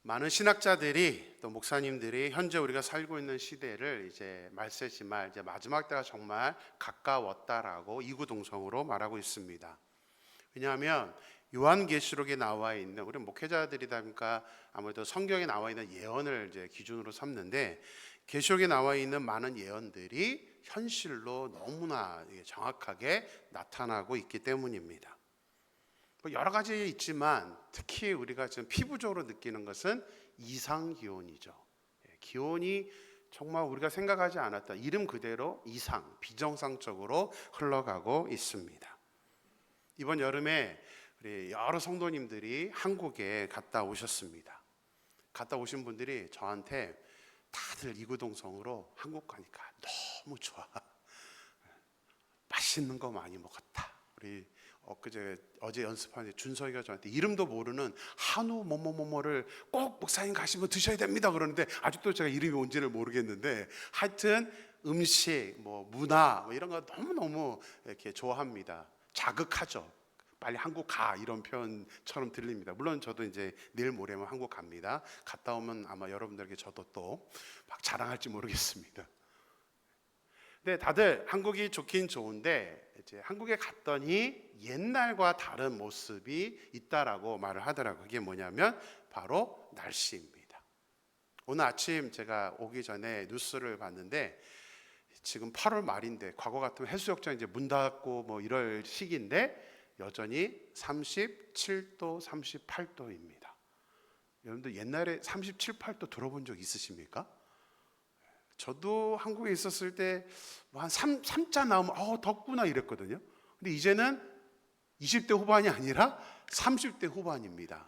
많은 신학자들이 또 목사님들이 현재 우리가 살고 있는 시대를 이제 말세지만 이제 마지막 때가 정말 가까웠다라고 이구동성으로 말하고 있습니다. 왜냐하면 요한계시록에 나와 있는 우리 목회자들이다 보니까 아무래도 성경에 나와 있는 예언을 이제 기준으로 삼는데 계시록에 나와 있는 많은 예언들이 현실로 너무나 정확하게 나타나고 있기 때문입니다. 여러 가지 있지만 특히 우리가 지금 피부적으로 느끼는 것은 이상 기온이죠. 기온이 정말 우리가 생각하지 않았던 이름 그대로 이상, 비정상적으로 흘러가고 있습니다. 이번 여름에 우리 여러 성도님들이 한국에 갔다 오셨습니다. 갔다 오신 분들이 저한테 다들 이구동성으로 한국 가니까 너무 좋아. 맛있는 거 많이 먹었다. 우리 어제 연습하는데 준석이가 저한테 이름도 모르는 한우 뭐뭐뭐뭐를 꼭 목사님 가시면 드셔야 됩니다 그러는데 아직도 제가 이름이 뭔지를 모르겠는데 하여튼 음식, 문화 이런 거 너무너무 이렇게 좋아합니다. 자극하죠. 빨리 한국 가 이런 표현처럼 들립니다. 물론 저도 이제 내일 모레면 한국 갑니다. 갔다 오면 아마 여러분들에게 저도 또 막 자랑할지 모르겠습니다. 근데 다들 한국이 좋긴 좋은데 이제 한국에 갔더니 옛날과 다른 모습이 있다라고 말을 하더라고요. 그게 뭐냐면 바로 날씨입니다. 오늘 아침 제가 오기 전에 뉴스를 봤는데 지금 8월 말인데 과거 같으면 해수욕장 이제 문 닫고 이럴 시기인데 여전히 37도, 38도입니다. 여러분들 옛날에 37, 8도 들어본 적 있으십니까? 저도 한국에 있었을 때 한 3자 나오면 덥구나 이랬거든요. 근데 이제는 20대 후반이 아니라 30대 후반입니다.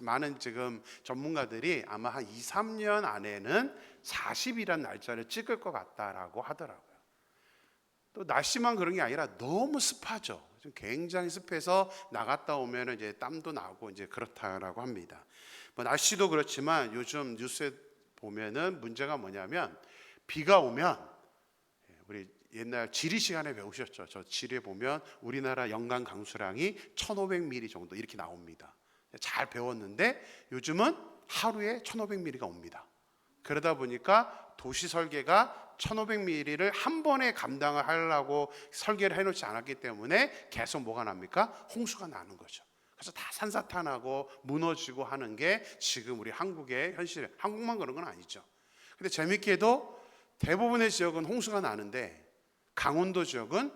많은 지금 전문가들이 아마 한 2, 3년 안에는 40이라는 날짜를 찍을 것 같다라고 하더라고요. 또 날씨만 그런 게 아니라 너무 습하죠. 굉장히 습해서 나갔다 오면 이제 땀도 나고 이제 그렇다라고 합니다. 날씨도 그렇지만 요즘 뉴스에 보면은 문제가 뭐냐면 비가 오면 우리 옛날 지리 시간에 배우셨죠. 저 지리에 보면 우리나라 연간 강수량이 1500mm 정도 이렇게 나옵니다. 잘 배웠는데 요즘은 하루에 1500mm가 옵니다. 그러다 보니까 도시 설계가 1500mm를 한 번에 감당을 하려고 설계를 해놓지 않았기 때문에 계속 뭐가 납니까? 홍수가 나는 거죠. 그래서 다 산사탄하고 무너지고 하는 게 지금 우리 한국의 현실. 한국만 그런 건 아니죠. 근데 재밌게도 대부분의 지역은 홍수가 나는데 강원도 지역은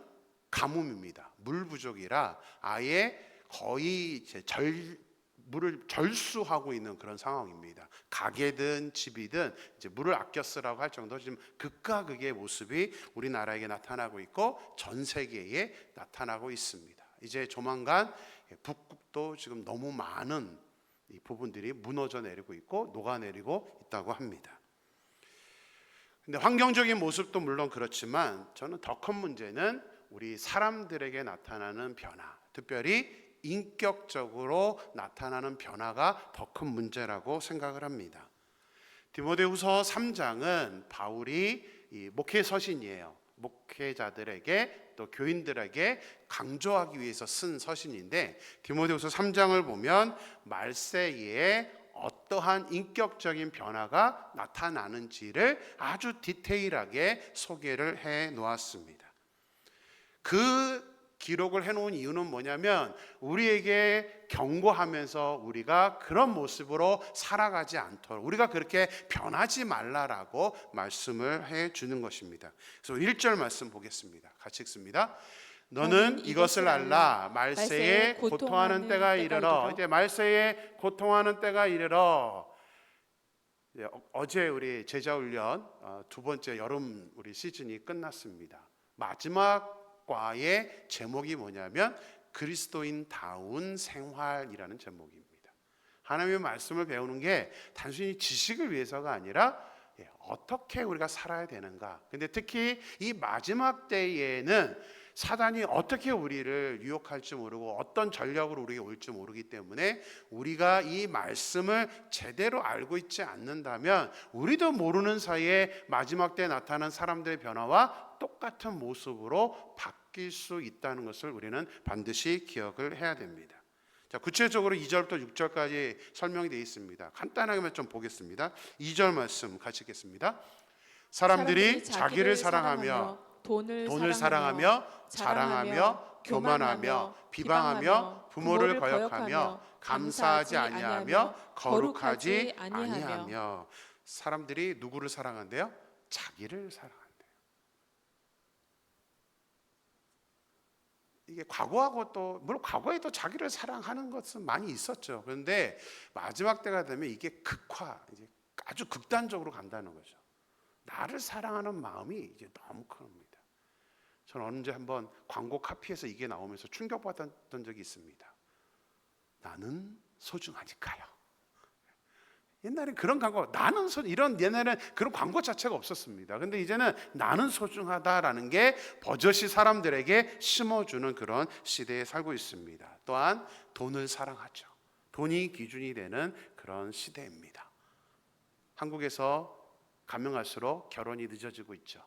가뭄입니다. 물 부족이라 아예 거의 이제 물을 절수하고 있는 그런 상황입니다. 가게든 집이든 이제 물을 아껴 쓰라고 할 정도로 지금 극과 극의 모습이 우리나라에게 나타나고 있고 전 세계에 나타나고 있습니다. 이제 조만간 북극도 지금 너무 많은 이 부분들이 무너져 내리고 있고 녹아내리고 있다고 합니다. 근데 환경적인 모습도 물론 그렇지만 저는 더 큰 문제는 우리 사람들에게 나타나는 변화, 특별히 인격적으로 나타나는 변화가 더 큰 문제라고 생각을 합니다. 디모데후서 3장은 바울이 목회 서신이에요. 목회자들에게 또 교인들에게 강조하기 위해서 쓴 서신인데 디모데후서 3장을 보면 말세에 어떠한 인격적인 변화가 나타나는지를 아주 디테일하게 소개를 해 놓았습니다. 그 기록을 해놓은 이유는 뭐냐면 우리에게 경고하면서 우리가 그런 모습으로 살아가지 않도록 우리가 그렇게 변하지 말라라고 말씀을 해주는 것입니다. 그래서 1절 말씀 보겠습니다. 같이 읽습니다. 너는 이것을 알라. 말세에 고통하는 때가 이르러. 이제 말세에 고통하는 때가 이르러. 어제 우리 제자훈련 두 번째 여름 우리 시즌이 끝났습니다. 마지막 과의 제목이 뭐냐면 그리스도인다운 생활이라는 제목입니다. 하나님의 말씀을 배우는 게 단순히 지식을 위해서가 아니라 어떻게 우리가 살아야 되는가. 근데 특히 이 마지막 때에는 사단이 어떻게 우리를 유혹할지 모르고 어떤 전략으로 우리에게 올지 모르기 때문에 우리가 이 말씀을 제대로 알고 있지 않는다면 우리도 모르는 사이에 마지막 때에 나타나는 사람들의 변화와 똑같은 모습으로 바뀔 수 있다는 것을 우리는 반드시 기억을 해야 됩니다. 자, 구체적으로 2절부터 6절까지 설명이 되어 있습니다. 간단하게만 좀 보겠습니다. 2절 말씀 같이 읽겠습니다. 사람들이 자기를 사랑하며 돈을 사랑하며 자랑하며 교만하며 비방하며 부모를 거역하며 감사하지 아니하며 거룩하지 아니하며. 사람들이 누구를 사랑한대요? 자기를 사랑한대요. 이게 과거하고 또 물론 과거에도 자기를 사랑하는 것은 많이 있었죠. 그런데 마지막 때가 되면 이게 극화, 이제 아주 극단적으로 간다는 거죠. 나를 사랑하는 마음이 이제 너무 큽니다. 저는 언제 한번 광고 카피에서 이게 나오면서 충격받았던 적이 있습니다. 나는 소중하니까요. 옛날엔 그런 광고, 이런 옛날에는 그런 광고 자체가 없었습니다. 근데 이제는 나는 소중하다라는 게 버젓이 사람들에게 심어주는 그런 시대에 살고 있습니다. 또한 돈을 사랑하죠. 돈이 기준이 되는 그런 시대입니다. 한국에서 가면 갈수록 결혼이 늦어지고 있죠.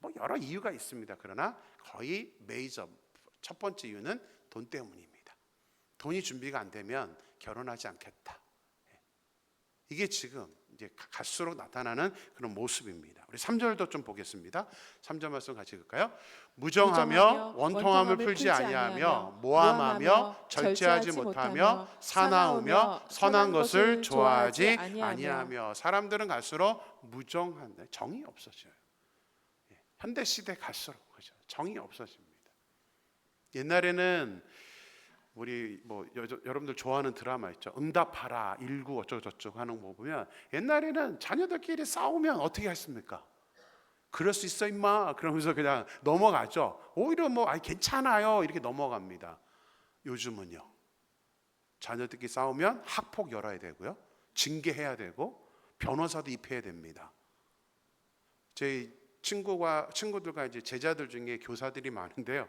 뭐 여러 이유가 있습니다. 그러나 거의 첫 번째 이유는 돈 때문입니다. 돈이 준비가 안 되면 결혼하지 않겠다. 이게 지금 이제 갈수록 나타나는 그런 모습입니다. 우리 3절도 좀 보겠습니다. 3절 말씀 같이 읽을까요? 무정하며 원통함을 풀지 아니하며 모함하며 절제하지 못하며 사나우며 선한 것을 좋아하지 아니하며. 사람들은 갈수록 무정한데 정이 없어져요. 현대 시대 갈수록 그죠? 정이 없어집니다. 옛날에는 우리 여러분들 좋아하는 드라마 있죠. 응답하라 19 어쩌고저쩌고 하는 거 보면 옛날에는 자녀들끼리 싸우면 어떻게 했습니까? 그럴 수 있어 임마 그러면서 그냥 넘어가죠. 오히려 괜찮아요 이렇게 넘어갑니다. 요즘은요, 자녀들끼리 싸우면 학폭 열어야 되고요, 징계해야 되고 변호사도 입혀야 됩니다. 제 친구들과 이제 제자들 중에 교사들이 많은데요,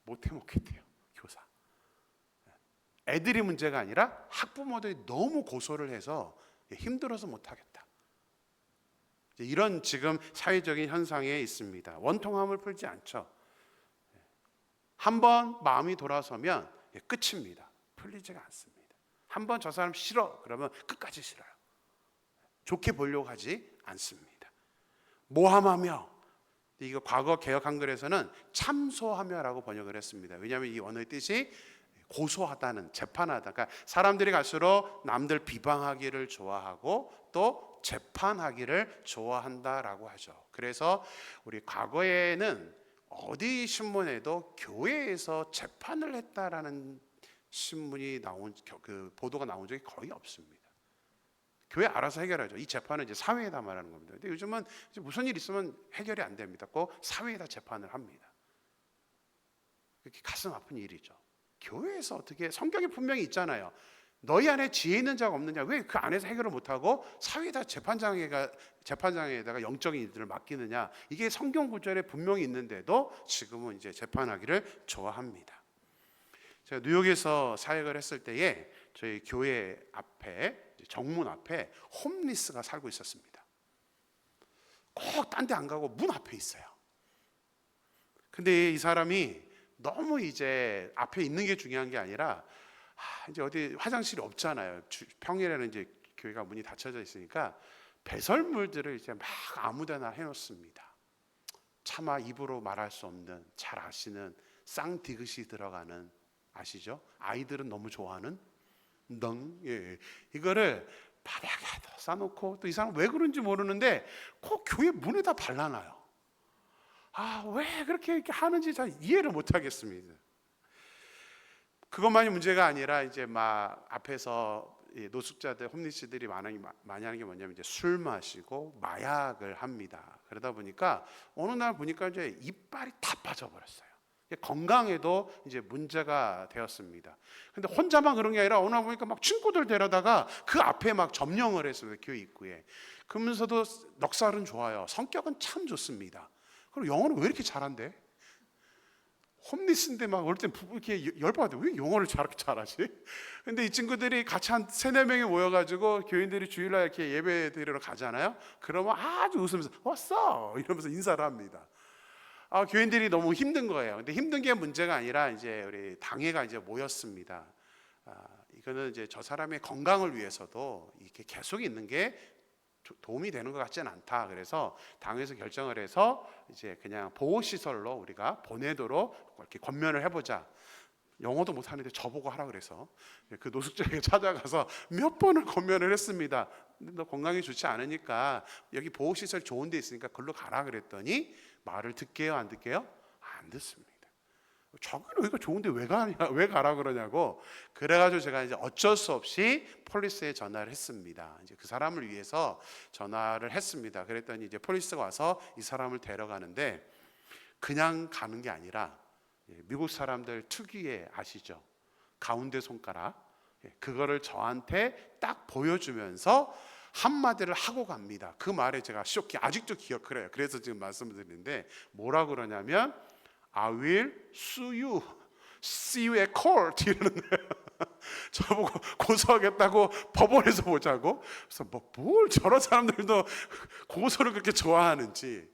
못해 먹겠대요. 교사 애들이 문제가 아니라 학부모들이 너무 고소를 해서 힘들어서 못하겠다. 이런 지금 사회적인 현상에 있습니다. 원통함을 풀지 않죠. 한번 마음이 돌아서면 끝입니다. 풀리지가 않습니다. 한번 저 사람 싫어 그러면 끝까지 싫어요. 좋게 보려고 하지 않습니다. 모함하며, 이거 과거 개역 한글에서는 참소하며라고 번역을 했습니다. 왜냐하면 이 언어의 뜻이 고소하다는, 재판하다. 그러니까 사람들이 갈수록 남들 비방하기를 좋아하고 또 재판하기를 좋아한다라고 하죠. 그래서 우리 과거에는 어디 신문에도 교회에서 재판을 했다라는 신문이 그 보도가 나온 적이 거의 없습니다. 교회 알아서 해결하죠. 이 재판은 이제 사회에다 말하는 겁니다. 근데 요즘은 무슨 일 있으면 해결이 안 됩니다. 꼭 사회에다 재판을 합니다. 그렇게 가슴 아픈 일이죠. 교회에서 어떻게, 성경에 분명히 있잖아요. 너희 안에 지혜 있는 자가 없느냐, 왜 그 안에서 해결을 못하고 사회에다 재판장에다가 영적인 일들을 맡기느냐. 이게 성경 구절에 분명히 있는데도 지금은 이제 재판하기를 좋아합니다. 제가 뉴욕에서 사역을 했을 때에 저희 교회 앞에, 정문 앞에 홈리스가 살고 있었습니다. 꼭 딴 데 안 가고 문 앞에 있어요. 근데 이 사람이 너무 이제 앞에 있는 게 중요한 게 아니라 이제 어디 화장실이 없잖아요. 평일에는 이제 교회가 문이 닫혀져 있으니까 배설물들을 이제 막 아무데나 해놓습니다. 차마 입으로 말할 수 없는, 잘 아시는 쌍디귿이 들어가는, 아시죠? 아이들은 너무 좋아하는 이거를 바닥에 싸놓고, 또 이 사람 왜 그런지 모르는데 꼭 교회 문에다 발라놔요. 왜 그렇게 하는지 잘 이해를 못 하겠습니다. 그것만이 문제가 아니라 이제 막 앞에서 노숙자들, 홈리스들이 많이 하는 게 뭐냐면 이제 술 마시고 마약을 합니다. 그러다 보니까 어느 날 보니까 이제 이빨이 다 빠져버렸어요. 건강에도 이제 문제가 되었습니다. 근데 혼자만 그런 게 아니라 어느 날 보니까 막 친구들 데려다가 그 앞에 막 점령을 했어요. 교회 입구에. 그러면서도 넉살은 좋아요. 성격은 참 좋습니다. 그럼 영어는 왜 이렇게 잘한대? 홈리스인데 막 올 땐 이렇게 열받아. 왜 영어를 저렇게 잘하지? 근데 이 친구들이 같이 한 3-4명이 모여가지고 교인들이 주일날 이렇게 예배 드리러 가잖아요. 그러면 아주 웃으면서 왔어! 이러면서 인사를 합니다. 교인들이 너무 힘든 거예요. 근데 힘든 게 문제가 아니라 이제 우리 당회가 이제 모였습니다. 이거는 이제 저 사람의 건강을 위해서도 이렇게 계속 있는 게 도움이 되는 것 같지는 않다. 그래서 당에서 결정을 해서 이제 그냥 보호시설로 우리가 보내도록 이렇게 권면을 해보자. 영어도 못하는데 저보고 하라 그래서 그 노숙자에게 찾아가서 몇 번을 권면을 했습니다. 근데 너 건강이 좋지 않으니까 여기 보호시설 좋은 데 있으니까 그걸로 가라 그랬더니 말을 듣게요, 안 듣게요? 안 듣습니다. 저기는 여기가 좋은데 왜 가라 그러냐고. 그래가지고 제가 이제 어쩔 수 없이 폴리스에 전화를 했습니다. 이제 그 사람을 위해서 전화를 했습니다. 그랬더니 이제 폴리스가 와서 이 사람을 데려가는데 그냥 가는 게 아니라 미국 사람들 특유의 아시죠? 가운데 손가락, 그거를 저한테 딱 보여주면서 한마디를 하고 갑니다. 그 말에 제가 아직도 기억을 해요. 그래서 지금 말씀을 드리는데 뭐라 그러냐면 I will see you at court 이러는 거예요. 저보고 고소하겠다고 법원에서 보자고. 그래서 뭘 저런 사람들도 고소를 그렇게 좋아하는지.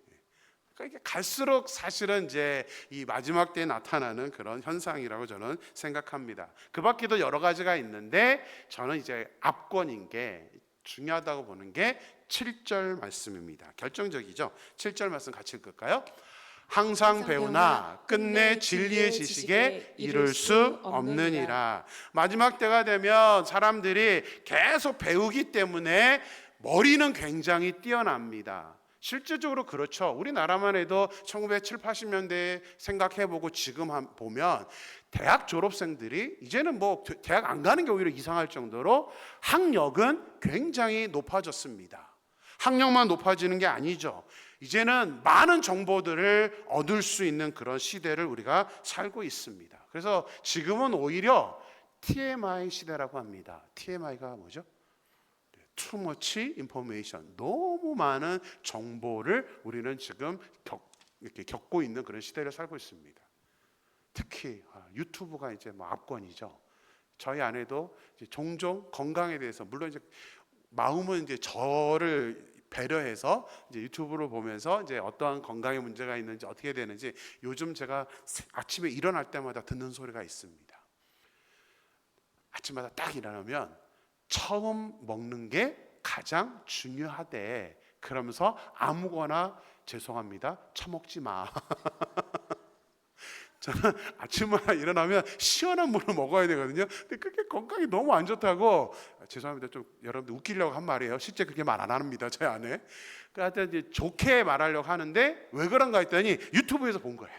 그러니까 갈수록 사실은 이제 이 마지막 때에 나타나는 그런 현상이라고 저는 생각합니다. 그 밖에도 여러 가지가 있는데 저는 이제 압권인 게 중요하다고 보는 게 7절 말씀입니다. 결정적이죠. 7절 말씀 같이 읽을까요? 항상 배우나 끝내 진리의 지식에 이를 수 없느니라. 마지막 때가 되면 사람들이 계속 배우기 때문에 머리는 굉장히 뛰어납니다. 실제적으로 그렇죠. 우리나라만 해도 1970, 80년대 생각해보고 지금 보면 대학 졸업생들이 이제는 뭐 대학 안 가는 게 오히려 이상할 정도로 학력은 굉장히 높아졌습니다. 학력만 높아지는 게 아니죠. 이제는 많은 정보들을 얻을 수 있는 그런 시대를 우리가 살고 있습니다. 그래서 지금은 오히려 TMI 시대라고 합니다. TMI가 뭐죠? Too much information. 너무 많은 정보를 우리는 지금 이렇게 겪고 있는 그런 시대를 살고 있습니다. 특히 유튜브가 이제 뭐 압권이죠. 저희 아내도 이제 종종 건강에 대해서 물론 이제 마음은 이제 저를 배려해서 이제 유튜브를 보면서 이제 어떠한 건강에 문제가 있는지 어떻게 되는지 요즘 제가 아침에 일어날 때마다 듣는 소리가 있습니다. 아침마다 딱 일어나면 처음 먹는 게 가장 중요하대. 그러면서 아무거나 죄송합니다. 처먹지 마. 저는 아침마다 일어나면 시원한 물을 먹어야 되거든요. 근데 그게 건강이 너무 안 좋다고 죄송합니다. 좀 여러분들 웃기려고 한 말이에요. 실제 그렇게 말 안 합니다. 제 안에. 그러니까 이제 좋게 말하려고 하는데 왜 그런가 했더니 유튜브에서 본 거예요.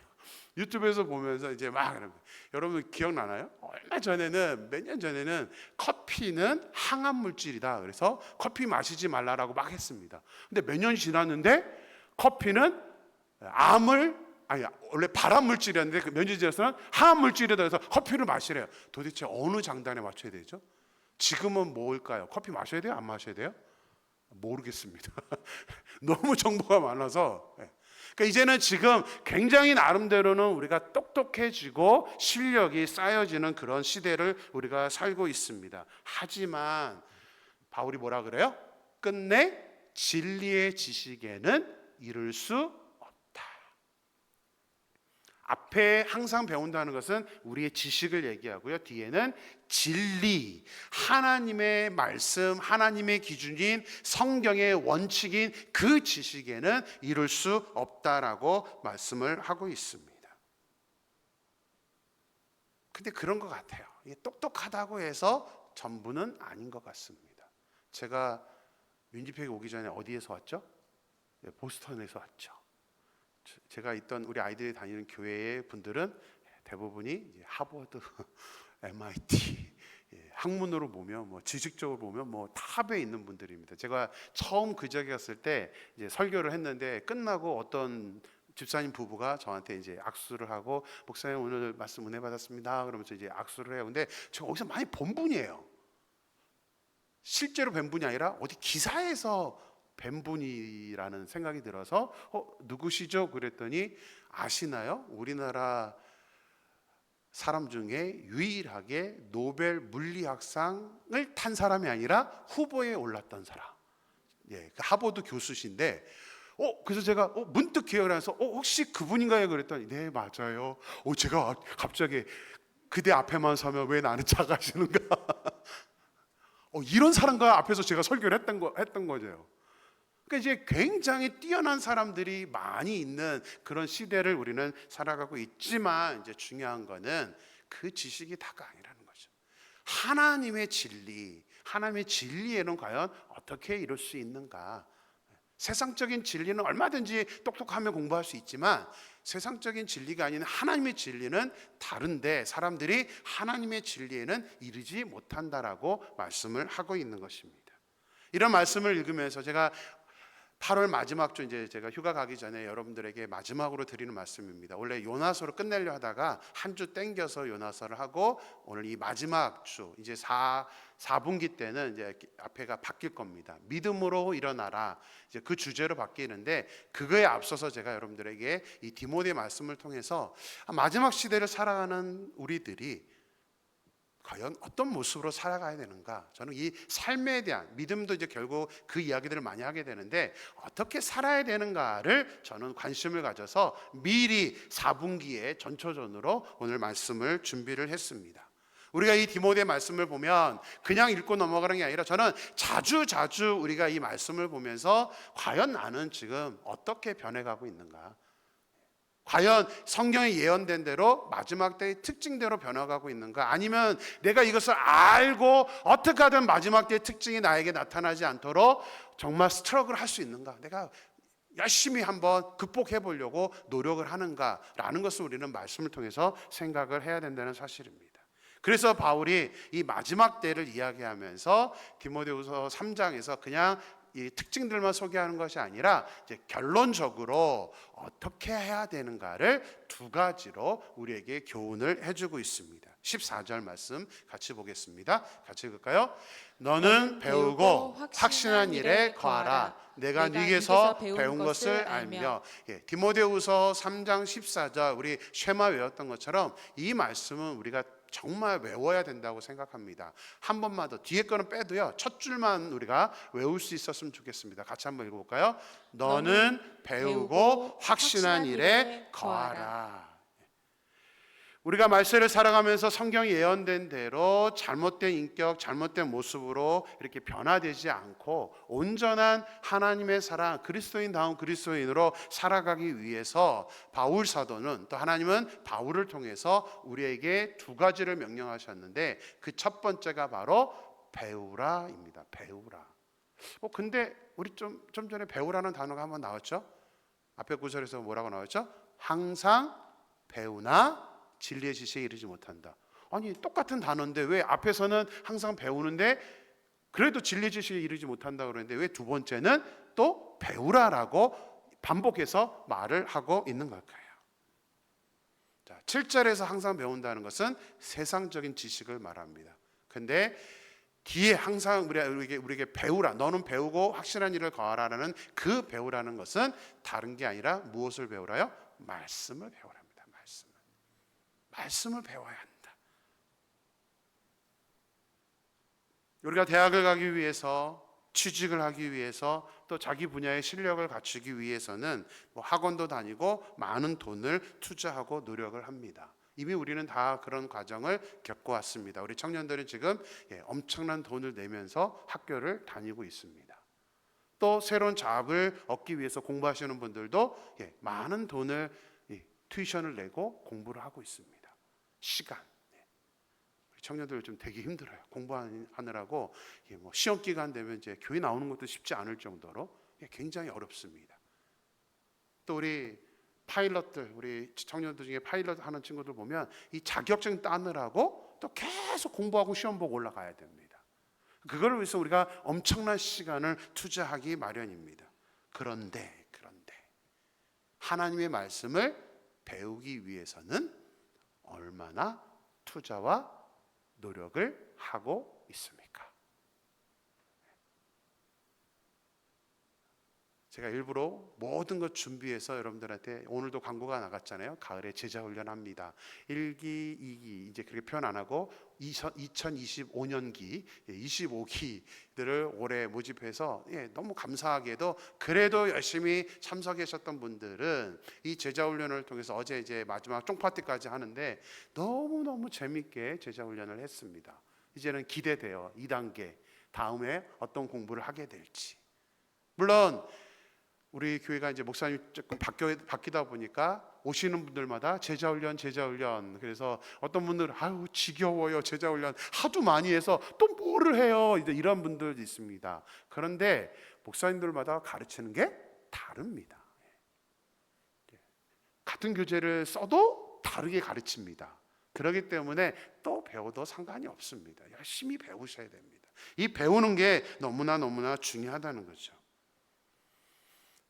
유튜브에서 보면서 이제 막 여러분 기억나나요? 얼마 전에는 몇 년 전에는 커피는 항암 물질이다. 그래서 커피 마시지 말라라고 막 했습니다. 근데 몇 년이 지났는데 커피는 원래 발암 물질이었는데 그 몇 년 지나서는 항암 물질이다 해서 커피를 마시래요. 도대체 어느 장단에 맞춰야 되죠? 지금은 뭘까요? 커피 마셔야 돼요? 안 마셔야 돼요? 모르겠습니다. 너무 정보가 많아서. 그러니까 이제는 지금 굉장히 나름대로는 우리가 똑똑해지고 실력이 쌓여지는 그런 시대를 우리가 살고 있습니다. 하지만 바울이 뭐라 그래요? 끝내 진리의 지식에는 이를 수 없다. 앞에 항상 배운다는 것은 우리의 지식을 얘기하고요. 뒤에는 진리, 하나님의 말씀, 하나님의 기준인 성경의 원칙인 그 지식에는 이룰 수 없다라고 말씀을 하고 있습니다. 근데 그런 것 같아요. 똑똑하다고 해서 전부는 아닌 것 같습니다. 제가 민지팩이 오기 전에 어디에서 왔죠? 보스턴에서 왔죠. 제가 있던 우리 아이들이 다니는 교회의 분들은 대부분이 하버드, MIT 학문으로 보면 뭐 지식적으로 보면 뭐 탑에 있는 분들입니다. 제가 처음 그 지역에 갔을 때 이제 설교를 했는데 끝나고 어떤 집사님 부부가 저한테 이제 악수를 하고 목사님 오늘 말씀 은혜 받았습니다. 그러면서 이제 악수를 해요. 근데 제가 어디서 많이 본 분이에요. 실제로 뵌 분이 아니라 어디 기사에서 뵌 분이라는 생각이 들어서 누구시죠? 그랬더니 아시나요? 우리나라 사람 중에 유일하게 노벨 물리학상을 탄 사람이 아니라 후보에 올랐던 사람. 그 하버드 교수신데 그래서 제가 문득 기억을 해서 혹시 그분인가요? 그랬더니 네 맞아요. 제가 갑자기 그대 앞에만 서면 왜 나는 작아지는가? 이런 사람과 앞에서 제가 설교를 했던 거죠. 그러니까 이제 굉장히 뛰어난 사람들이 많이 있는 그런 시대를 우리는 살아가고 있지만, 이제 중요한 거는 그 지식이 다가 아니라는 거죠. 하나님의 진리에는 과연 어떻게 이룰 수 있는가? 세상적인 진리는 얼마든지 똑똑하면 공부할 수 있지만, 세상적인 진리가 아닌 하나님의 진리는 다른데, 사람들이 하나님의 진리에는 이르지 못한다라고 말씀을 하고 있는 것입니다. 이런 말씀을 읽으면서 제가 8월 마지막 주, 이제 제가 휴가 가기 전에 여러분들에게 마지막으로 드리는 말씀입니다. 원래 요나서로 끝내려 하다가 한 주 땡겨서 요나서를 하고, 오늘 이 마지막 주, 이제 4분기 때는 이제 앞에가 바뀔 겁니다. 믿음으로 일어나라, 이제 그 주제로 바뀌는데, 그거에 앞서서 제가 여러분들에게 이 디모데 말씀을 통해서 마지막 시대를 살아가는 우리들이 과연 어떤 모습으로 살아가야 되는가? 저는 이 삶에 대한 믿음도 이제 결국 그 이야기들을 많이 하게 되는데, 어떻게 살아야 되는가를 저는 관심을 가져서 미리 4분기에 전초전으로 오늘 말씀을 준비를 했습니다. 우리가 이 디모데 말씀을 보면 그냥 읽고 넘어가는 게 아니라, 저는 자주 우리가 이 말씀을 보면서 과연 나는 지금 어떻게 변해가고 있는가? 과연 성경에 예언된 대로 마지막 때의 특징대로 변화가고 있는가? 아니면 내가 이것을 알고 어떻게 하든 마지막 때의 특징이 나에게 나타나지 않도록 정말 스트러글 할 수 있는가? 내가 열심히 한번 극복해 보려고 노력을 하는가라는 것을 우리는 말씀을 통해서 생각을 해야 된다는 사실입니다. 그래서 바울이 이 마지막 때를 이야기하면서 디모데후서 3장에서 그냥 이 특징들만 소개하는 것이 아니라, 이제 결론적으로 어떻게 해야 되는가를 두 가지로 우리에게 교훈을 해주고 있습니다. 14절 말씀 같이 보겠습니다. 같이 읽을까요? 너는 배우고 확신한 일에 거하라. 내가 네게서 배운 것을 알며. 디모데후서 3장 14절, 우리 쉐마 외웠던 것처럼 이 말씀은 우리가 정말 외워야 된다고 생각합니다. 한 번만 더, 뒤에 거는 빼도요, 첫 줄만 우리가 외울 수 있었으면 좋겠습니다. 같이 한번 읽어볼까요? 너는 배우고 확신한 일에 거하라. 우리가 말세를 살아가면서 성경이 예언된 대로 잘못된 인격, 잘못된 모습으로 이렇게 변화되지 않고 온전한 하나님의 사랑, 그리스도인다운 그리스도인으로 살아가기 위해서 바울 사도는, 또 하나님은 바울을 통해서 우리에게 두 가지를 명령하셨는데, 그 첫 번째가 바로 배우라입니다. 배우라. 근데 우리 좀 전에 배우라는 단어가 한번 나왔죠? 앞에 구절에서 뭐라고 나왔죠? 항상 배우나 진리의 지식에 이르지 못한다. 아니, 똑같은 단어인데 왜 앞에서는 항상 배우는데 그래도 진리의 지식에 이르지 못한다 그러는데, 왜 두 번째는 또 배우라라고 반복해서 말을 하고 있는 걸까요? 자, 7절에서 항상 배운다는 것은 세상적인 지식을 말합니다. 근데 뒤에 항상 우리에게 배우라, 너는 배우고 확실한 일을 거하라는 그 배우라는 것은 다른 게 아니라 무엇을 배우라요? 말씀을 배우랍니다. 말씀을 배워야 한다. 우리가 대학을 가기 위해서, 취직을 하기 위해서, 또 자기 분야의 실력을 갖추기 위해서는 학원도 다니고 많은 돈을 투자하고 노력을 합니다. 이미 우리는 다 그런 과정을 겪어왔습니다. 우리 청년들은 지금 엄청난 돈을 내면서 학교를 다니고 있습니다. 또 새로운 잡을 얻기 위해서 공부하시는 분들도 많은 돈을, 튜이션을 내고 공부를 하고 있습니다. 시간, 우리 청년들 좀 되게 힘들어요. 공부하느라고 시험 기간 되면 이제 교회 나오는 것도 쉽지 않을 정도로 굉장히 어렵습니다. 또 우리 파일럿들, 우리 청년들 중에 파일럿 하는 친구들 보면 이 자격증 따느라고 또 계속 공부하고 시험 보고 올라가야 됩니다. 그걸 위해서 우리가 엄청난 시간을 투자하기 마련입니다. 그런데 하나님의 말씀을 배우기 위해서는 얼마나 투자와 노력을 하고 있습니까? 제가 일부러 모든 것 준비해서 여러분들한테, 오늘도 광고가 나갔잖아요. 가을에 제자 훈련합니다. 1기, 2기 이제 그렇게 표현 안 하고 2025년기, 25기들을 올해 모집해서, 너무 감사하게도 그래도 열심히 참석하셨던 분들은 이 제자 훈련을 통해서 어제 이제 마지막 쫑파티까지 하는데 너무너무 재밌게 제자 훈련을 했습니다. 이제는 기대돼요. 2단계 다음에 어떤 공부를 하게 될지. 물론 우리 교회가 이제 목사님 조금 바뀌다 보니까 오시는 분들마다 제자훈련, 제자훈련. 그래서 어떤 분들은 아유 지겨워요, 제자훈련 하도 많이 해서 또 뭐를 해요, 이제 이런 분들도 있습니다. 그런데 목사님들마다 가르치는 게 다릅니다. 같은 교재를 써도 다르게 가르칩니다. 그렇기 때문에 또 배워도 상관이 없습니다. 열심히 배우셔야 됩니다. 이 배우는 게 너무나 중요하다는 거죠.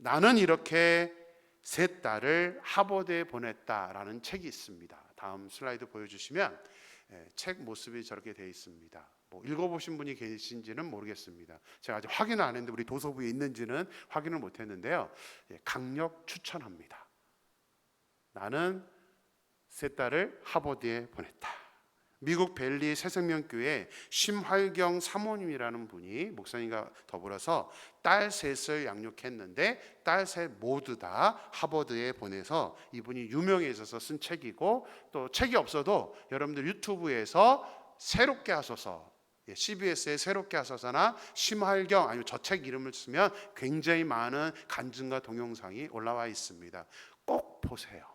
나는 이렇게 세 딸을 하버드에 보냈다라는 책이 있습니다. 다음 슬라이드 보여주시면 책 모습이 저렇게 되어 있습니다. 뭐 읽어보신 분이 계신지는 모르겠습니다. 제가 아직 확인을 안 했는데 우리 도서부에 있는지는 확인을 못했는데요. 강력 추천합니다. 나는 세 딸을 하버드에 보냈다. 미국 벨리 새생명교회 심활경 사모님이라는 분이 목사님과 더불어서 딸 셋을 양육했는데 딸 셋 모두 다 하버드에 보내서 이분이 유명해져서 쓴 책이고, 또 책이 없어도 여러분들 유튜브에서 새롭게 하소서, CBS의 새롭게 하소서나 심활경, 아니면 저 책 이름을 쓰면 굉장히 많은 간증과 동영상이 올라와 있습니다. 꼭 보세요.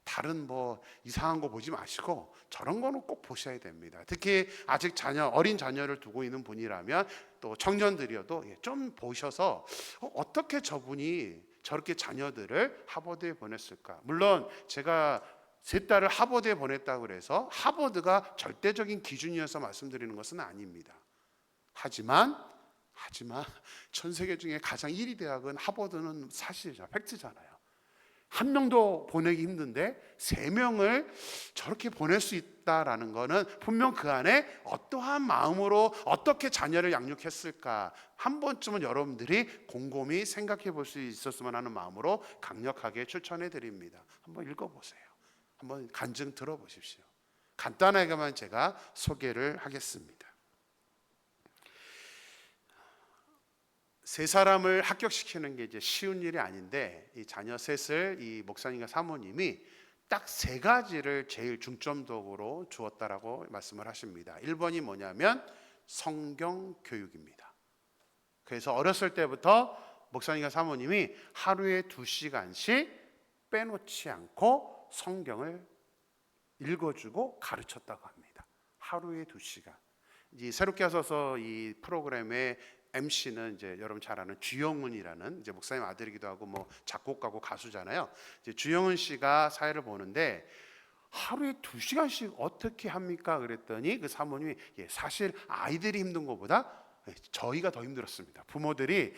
다른 뭐 이상한 거 보지 마시고 저런 거는 꼭 보셔야 됩니다. 특히 아직 어린 자녀를 두고 있는 분이라면, 또 청년들이어도 좀 보셔서 어떻게 저분이 저렇게 자녀들을 하버드에 보냈을까. 물론 제가 세 딸을 하버드에 보냈다고 그래서 하버드가 절대적인 기준이어서 말씀드리는 것은 아닙니다. 하지만 전 세계 중에 가장 1위 대학은 하버드는 사실이죠. 팩트잖아요. 한 명도 보내기 힘든데 3명을 저렇게 보낼 수 있다라는 것은 분명 그 안에 어떠한 마음으로 어떻게 자녀를 양육했을까, 한 번쯤은 여러분들이 곰곰이 생각해 볼 수 있었으면 하는 마음으로 강력하게 추천해 드립니다. 한번 읽어보세요. 한번 간증 들어보십시오. 간단하게만 제가 소개를 하겠습니다. 세 사람을 합격시키는 게 이제 쉬운 일이 아닌데, 이 자녀 셋을 이 목사님과 사모님이 딱 3가지를 제일 중점적으로 주었다라고 말씀을 하십니다. 1번이 뭐냐면 성경 교육입니다. 그래서 어렸을 때부터 목사님과 사모님이 하루에 2시간씩 빼놓지 않고 성경을 읽어주고 가르쳤다고 합니다. 하루에 2시간. 이 새롭게 하소서 이 프로그램의 MC는 이제 여러분 잘 아는 주영훈이라는 이제 목사님 아들이기도 하고 뭐 작곡가고 가수잖아요. 이제 주영훈 씨가 사회를 보는데 하루에 2시간씩 어떻게 합니까? 그랬더니 그 사모님이 사실 아이들이 힘든 것보다 저희가 더 힘들었습니다. 부모들이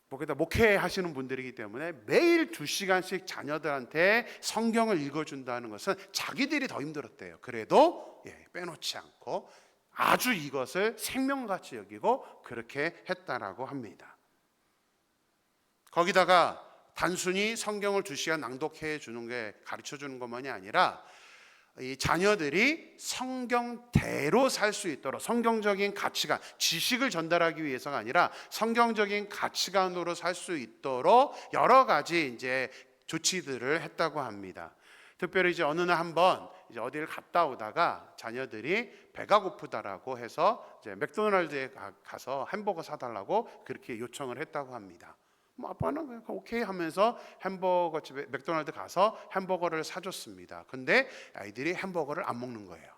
거기다 목회하시는 분들이기 때문에 매일 2시간씩 자녀들한테 성경을 읽어준다는 것은 자기들이 더 힘들었대요. 그래도 빼놓지 않고 아주 이것을 생명같이 여기고 그렇게 했다라고 합니다. 거기다가 단순히 성경을 2시간 낭독해 주는 게, 가르쳐 주는 것만이 아니라 이 자녀들이 성경대로 살 수 있도록, 성경적인 가치관, 지식을 전달하기 위해서가 아니라 성경적인 가치관으로 살 수 있도록 여러 가지 이제 조치들을 했다고 합니다. 특별히 이제 어느 날 한번 이제 어디를 갔다 오다가 자녀들이 배가 고프다라고 해서 이제 맥도날드에 가서 햄버거 사달라고 그렇게 요청을 했다고 합니다. 뭐 아빠는 그냥 오케이 하면서 햄버거 집에, 맥도날드 가서 햄버거를 사줬습니다. 근데 아이들이 햄버거를 안 먹는 거예요.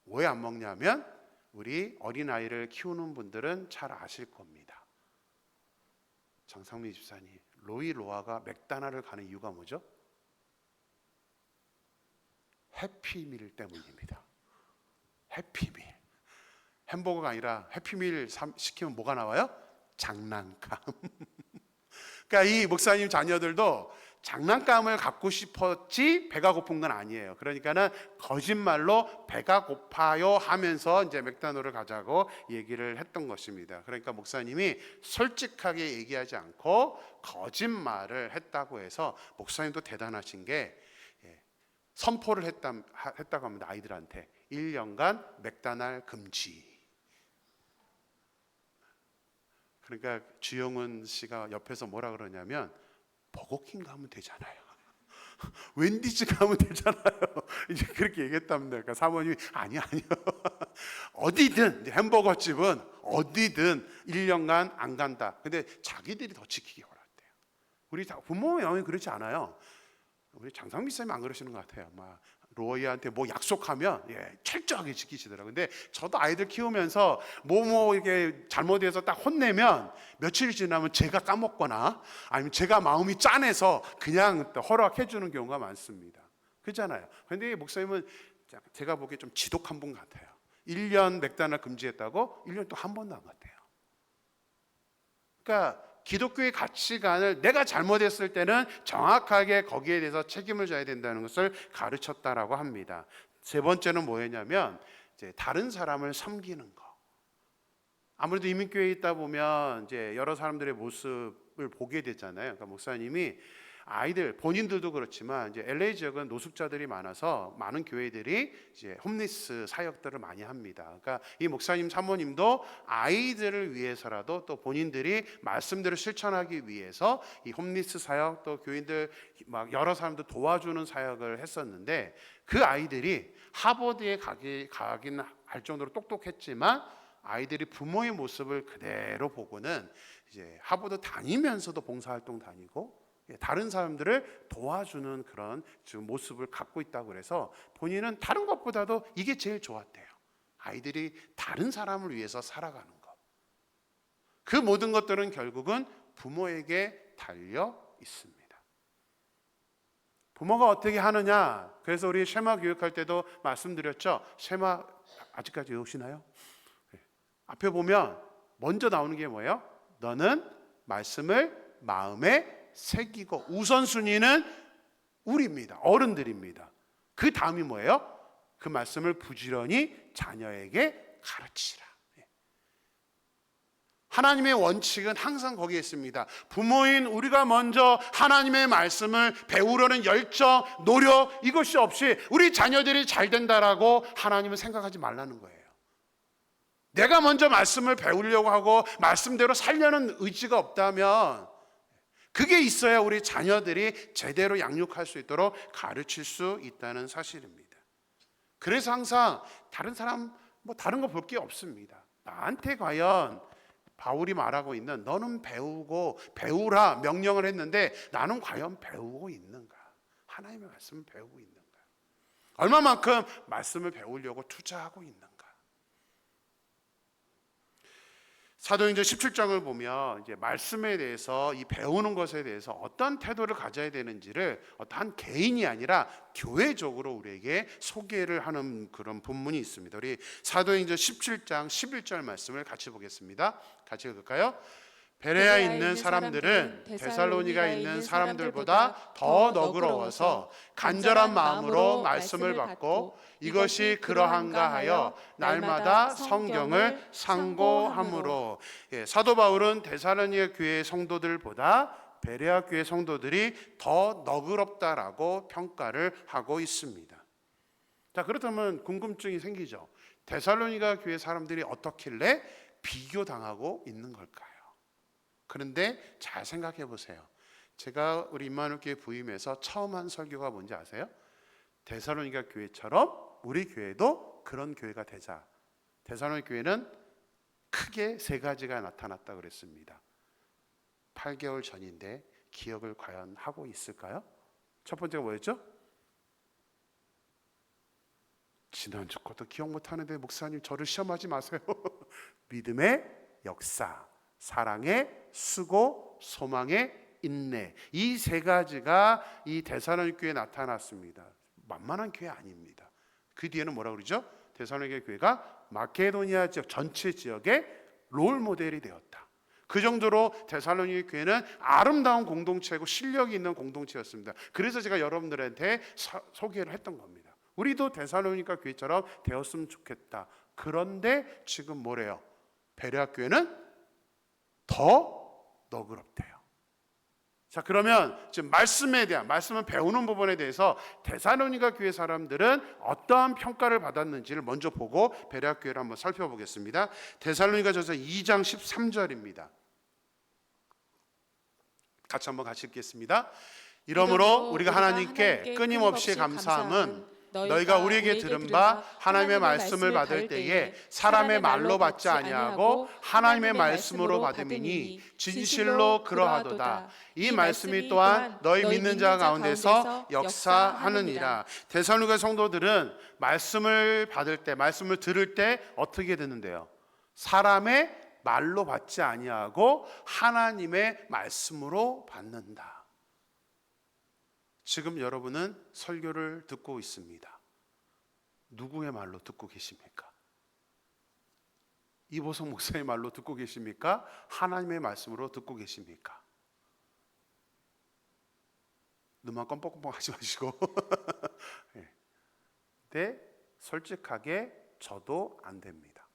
왜 안 먹냐면, 우리 어린아이를 키우는 분들은 잘 아실 겁니다. 정상민 집사님, 로이 로아가 맥다나를 가는 이유가 뭐죠? 해피밀 때문입니다. 해피밀. 햄버거가 아니라 해피밀 시키면 뭐가 나와요? 장난감. 그러니까 이 목사님 자녀들도 장난감을 갖고 싶었지 배가 고픈 건 아니에요. 그러니까는 거짓말로 배가 고파요 하면서 이제 맥도날드를 가자고 얘기를 했던 것입니다. 그러니까 목사님이 솔직하게 얘기하지 않고 거짓말을 했다고 해서 목사님도 대단하신 게 선포를 했다고 합니다. 아이들한테 1년간 맥도날드 금지. 그러니까 주영은 씨가 옆에서 뭐라 그러냐면 버거킹 가면 되잖아요. 웬디즈 가면 되잖아요. 이제 그렇게 얘기했답니다. 그러니까 사모님이 아니요. 어디든 햄버거집은 어디든 1년간 안 간다. 근데 자기들이 더 지키기 어렵대요. 우리 부모 영향이 그렇지 않아요. 우리 장상미 쌤이 안 그러시는 것 같아요. 막 로이한테 뭐 약속하면 철저하게 지키시더라고요. 근데 저도 아이들 키우면서 이게 잘못해서 딱 혼내면 며칠 지나면 제가 까먹거나 아니면 제가 마음이 짠해서 그냥 허락해 주는 경우가 많습니다. 그렇잖아요. 근데 목사님은 제가 보기에 좀 지독한 분 같아요. 1년 맥도날드 금지했다고 1년 또 한 번도 안 갔대요. 그러니까 기독교의 가치관을 내가 잘못했을 때는 정확하게 거기에 대해서 책임을 져야 된다는 것을 가르쳤다라고 합니다. 세 번째는 뭐였냐면 이제 다른 사람을 섬기는 거. 아무래도 이민교회에 있다 보면 이제 여러 사람들의 모습을 보게 되잖아요. 그러니까 목사님이 아이들 본인들도 그렇지만 이제 LA 지역은 노숙자들이 많아서 많은 교회들이 이제 홈리스 사역들을 많이 합니다. 그러니까 이 목사님 사모님도 아이들을 위해서라도 또 본인들이 말씀들을 실천하기 위해서 이 홈리스 사역 또 교인들 막 여러 사람들 도와주는 사역을 했었는데 그 아이들이 하버드에 가긴 할 정도로 똑똑했지만 아이들이 부모의 모습을 그대로 보고는 이제 하버드 다니면서도 봉사활동 다니고 다른 사람들을 도와주는 그런 모습을 갖고 있다고 그래서 본인은 다른 것보다도 이게 제일 좋았대요. 아이들이 다른 사람을 위해서 살아가는 것. 그 모든 것들은 결국은 부모에게 달려 있습니다. 부모가 어떻게 하느냐. 그래서 우리 쉐마 교육할 때도 말씀드렸죠. 쉐마 아직까지 외우시나요? 앞에 보면 먼저 나오는 게 뭐예요? 너는 말씀을 마음에 새기고 우선순위는 우리입니다. 어른들입니다. 그 다음이 뭐예요? 그 말씀을 부지런히 자녀에게 가르치라. 하나님의 원칙은 항상 거기에 있습니다. 부모인 우리가 먼저 하나님의 말씀을 배우려는 열정, 노력 이것이 없이 우리 자녀들이 잘 된다라고 하나님은 생각하지 말라는 거예요. 내가 먼저 말씀을 배우려고 하고 말씀대로 살려는 의지가 없다면 그게 있어야 우리 자녀들이 제대로 양육할 수 있도록 가르칠 수 있다는 사실입니다. 그래서 항상 다른 사람 다른 거 볼 게 없습니다. 나한테 과연 바울이 말하고 있는 너는 배우라 명령을 했는데 나는 과연 배우고 있는가? 하나님의 말씀을 배우고 있는가? 얼마만큼 말씀을 배우려고 투자하고 있는가? 사도행전 17장을 보면 이제 말씀에 대해서 이 배우는 것에 대해서 어떤 태도를 가져야 되는지를 한 개인이 아니라 교회적으로 우리에게 소개를 하는 그런 본문이 있습니다. 우리 사도행전 17장 11절 말씀을 같이 보겠습니다. 같이 읽을까요? 베레아에 있는 사람들은 데살로니가에 있는 사람들보다 더 너그러워서 간절한 마음으로 말씀을 받고 이것이 그러한가 하여 날마다 성경을 상고함으로. 사도 바울은 데살로니가 교회 성도들보다 베레아 교회 성도들이 더 너그럽다라고 평가를 하고 있습니다. 자, 그렇다면 궁금증이 생기죠. 데살로니가 교회 사람들이 어떻길래 비교당하고 있는 걸까요? 그런데 잘 생각해 보세요. 제가 우리 임마누엘 교회 부임해서 처음 한 설교가 뭔지 아세요? 데살로니가 교회처럼 우리 교회도 그런 교회가 되자. 데살로니가 교회는 크게 세 가지가 나타났다 그랬습니다. 8개월 전인데 기억을 과연 하고 있을까요? 첫 번째가 뭐였죠? 지난주 것도 기억 못하는데 목사님 저를 시험하지 마세요. 믿음의 역사, 사랑의 수고, 소망의 인내. 이 세 가지가 이 데살로니가 교회에 나타났습니다. 만만한 교회 아닙니다. 그 뒤에는 뭐라고 그러죠? 데살로니가 교회가 마케도니아 지역 전체 지역의 롤 모델이 되었다. 그 정도로 데살로니가 교회는 아름다운 공동체고 실력이 있는 공동체였습니다. 그래서 제가 여러분들한테 소개를 했던 겁니다. 우리도 데살로니가 교회처럼 되었으면 좋겠다. 그런데 지금 뭐래요? 베레아 교회는 더 너그럽대요. 자, 그러면 지금 말씀을 배우는 부분에 대해서 데살로니가 교회 사람들은 어떠한 평가를 받았는지를 먼저 보고 베레아 교회를 한번 살펴보겠습니다. 데살로니가전서 2장 13절입니다. 같이 읽겠습니다. 이러므로 우리가 하나님께 끊임없이 감사함은 너희가 우리에게 들은 바 하나님의 말씀을 받을 때에 사람의 말로 받지 아니하고 하나님의 말씀으로 받음이니 진실로 그러하도다. 이 말씀이 또한 너희 믿는 자 가운데서 역사하느니라. 데살로니가 성도들은 말씀을 받을 때, 말씀을 들을 때 어떻게 듣는데요? 사람의 말로 받지 아니하고 하나님의 말씀으로 받는다. 지금 여러분은 설교를 듣고 있습니다. 누구의 말로 듣고 계십니까? 이보성 목사의 말로 듣고 계십니까? 하나님의 말씀으로 듣고 계십니까? 눈만 껌뻑껌뻑 하지 마시고 네, 솔직하게 저도 안 됩니다.